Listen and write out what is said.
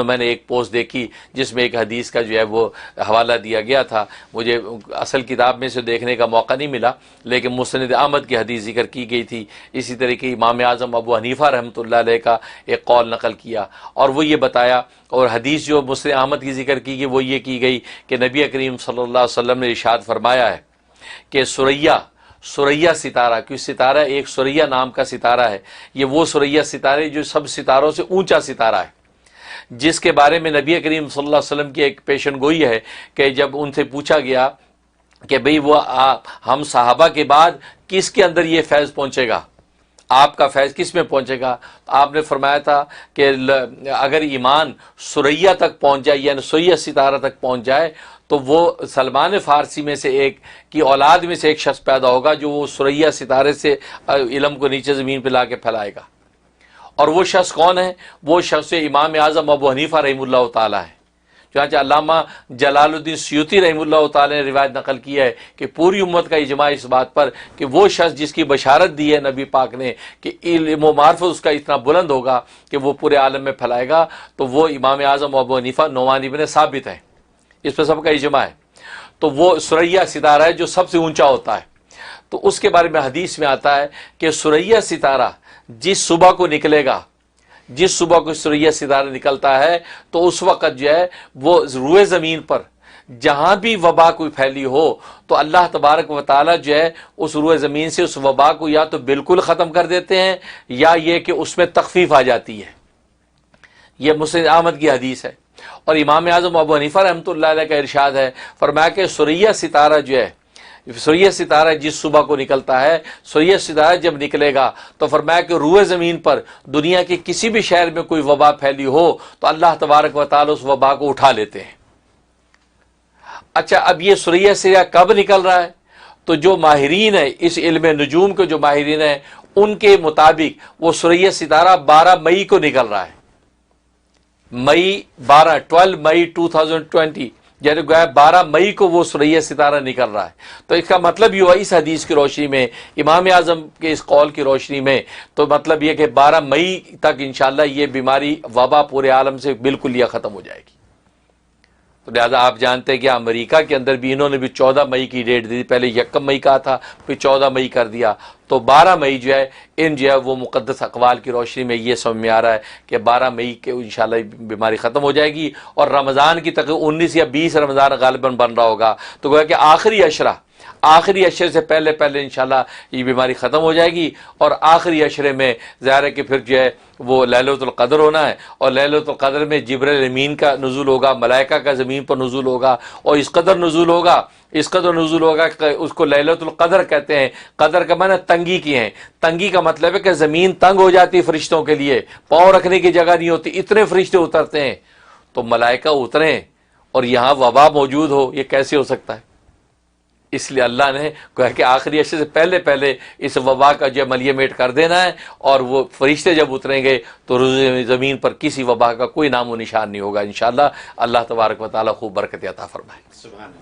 میں نے ایک پوسٹ دیکھی جس میں ایک حدیث کا جو ہے وہ حوالہ دیا گیا تھا، مجھے اصل کتاب میں سے دیکھنے کا موقع نہیں ملا، لیکن مسند احمد کی حدیث ذکر کی گئی تھی۔ اسی طریقے امام اعظم ابو حنیفہ رحمۃ اللہ علیہ کا ایک قول نقل کیا، اور وہ یہ بتایا، اور حدیث جو مسند احمد کی ذکر کی گئی وہ یہ کی گئی کہ نبی کریم صلی اللہ علیہ وسلم نے ارشاد فرمایا ہے کہ سریا ستارہ، کیوں ستارہ ایک سریا نام کا ستارہ ہے، یہ وہ سریا ستارے جو سب ستاروں سے اونچا ستارہ ہے، جس کے بارے میں نبی کریم صلی اللہ علیہ وسلم کی ایک پیشن گوئی ہے کہ جب ان سے پوچھا گیا کہ بھئی وہ ہم صحابہ کے بعد کس کے اندر یہ فیض پہنچے گا، آپ کا فیض کس میں پہنچے گا؟ آپ نے فرمایا تھا کہ اگر ایمان سریا تک پہنچ جائے، یعنی سریا ستارہ تک پہنچ جائے، تو وہ سلمان فارسی میں سے ایک کی اولاد میں سے ایک شخص پیدا ہوگا جو وہ سریا ستارے سے علم کو نیچے زمین پہ لا کے پھیلائے گا۔ اور وہ شخص کون ہے؟ وہ شخص امام اعظم ابو حنیفہ رحمہ اللہ تعالیٰ ہے۔ چنانچہ علامہ جلال الدین سیوطی رحمہ اللہ تعالیٰ نے روایت نقل کی ہے کہ پوری امت کا اجماع اس بات پر کہ وہ شخص جس کی بشارت دی ہے نبی پاک نے کہ علم و معرفت اس کا اتنا بلند ہوگا کہ وہ پورے عالم میں پھیلائے گا، تو وہ امام اعظم ابو حنیفہ نعمان ابن ثابت ہے، اس پہ سب کا اجماع ہے۔ تو وہ سریا ستارہ ہے جو سب سے اونچا ہوتا ہے۔ تو اس کے بارے میں حدیث میں آتا ہے کہ سریا ستارہ جس صبح کو نکلے گا، جس صبح کو سریا ستارہ نکلتا ہے، تو اس وقت جو ہے وہ روئے زمین پر جہاں بھی وبا کوئی پھیلی ہو تو اللہ تبارک و تعالیٰ جو ہے اس روئے زمین سے اس وبا کو یا تو بالکل ختم کر دیتے ہیں یا یہ کہ اس میں تخفیف آ جاتی ہے۔ یہ مسند احمد کی حدیث ہے۔ اور امام اعظم ابو حنیفہ رحمۃ اللہ علیہ کا ارشاد ہے، فرمایا کہ سریا ستارہ جو ہے، سریا ستارہ جس صبح کو نکلتا ہے، سریا ستارہ جب نکلے گا تو فرمایا کہ روئے زمین پر دنیا کے کسی بھی شہر میں کوئی وبا پھیلی ہو تو اللہ تبارک و تعالیٰ اس وبا کو اٹھا لیتے ہیں۔ اچھا، اب یہ سریا ستارہ کب نکل رہا ہے؟ تو جو ماہرین ہیں اس علم نجوم کے جو ماہرین ہیں ان کے مطابق وہ سریا ستارہ 12 مئی کو نکل رہا ہے، 12 مئی 2020، یعنی گویا 12 مئی کو وہ سریا ستارہ نکل رہا ہے۔ تو اس کا مطلب یہ ہوا اس حدیث کی روشنی میں، امام اعظم کے اس قول کی روشنی میں، تو مطلب یہ کہ 12 مئی تک انشاءاللہ یہ بیماری وبا پورے عالم سے بالکل یہ ختم ہو جائے گی۔ تو لہٰذا آپ جانتے ہیں کہ امریکہ کے اندر بھی انہوں نے بھی 14 مئی کی ڈیٹ دی، پہلے 1 مئی کہا تھا، پھر 14 مئی کر دیا، تو 12 مئی جو ہے جو ہے وہ مقدس اقوال کی روشنی میں یہ سمجھ میں آ رہا ہے کہ 12 مئی کے انشاءاللہ بیماری ختم ہو جائے گی، اور رمضان کی تقریباً 19 یا 20 رمضان غالباً بن رہا ہوگا، تو گویا کہ آخری عشرے سے پہلے انشاءاللہ یہ بیماری ختم ہو جائے گی۔ اور آخری عشرے میں ظاہر ہے کہ پھر جو ہے وہ لیلۃ القدر ہونا ہے، اور لیلۃ القدر میں جبرائیل امین کا نزول ہوگا، ملائکہ کا زمین پر نزول ہوگا، اور اس قدر نزول ہوگا کہ اس کو لیلۃ القدر کہتے ہیں۔ قدر کا معنی تنگی کی ہے، تنگی کا مطلب ہے کہ زمین تنگ ہو جاتی ہے فرشتوں کے لیے، پاؤں رکھنے کی جگہ نہیں ہوتی، اتنے فرشتے اترتے ہیں، تو ملائکہ اتریں اور یہاں وبا موجود ہو، یہ کیسے ہو سکتا ہے؟ اس لیے اللہ نے کہا کہ آخری عشرے سے پہلے اس وبا کا جو عملیہ میٹ کر دینا ہے، اور وہ فرشتے جب اتریں گے تو زمین پر کسی وبا کا کوئی نام و نشان نہیں ہوگا انشاءاللہ۔ اللہ تبارک و تعالیٰ خوب برکت عطا فرمائے۔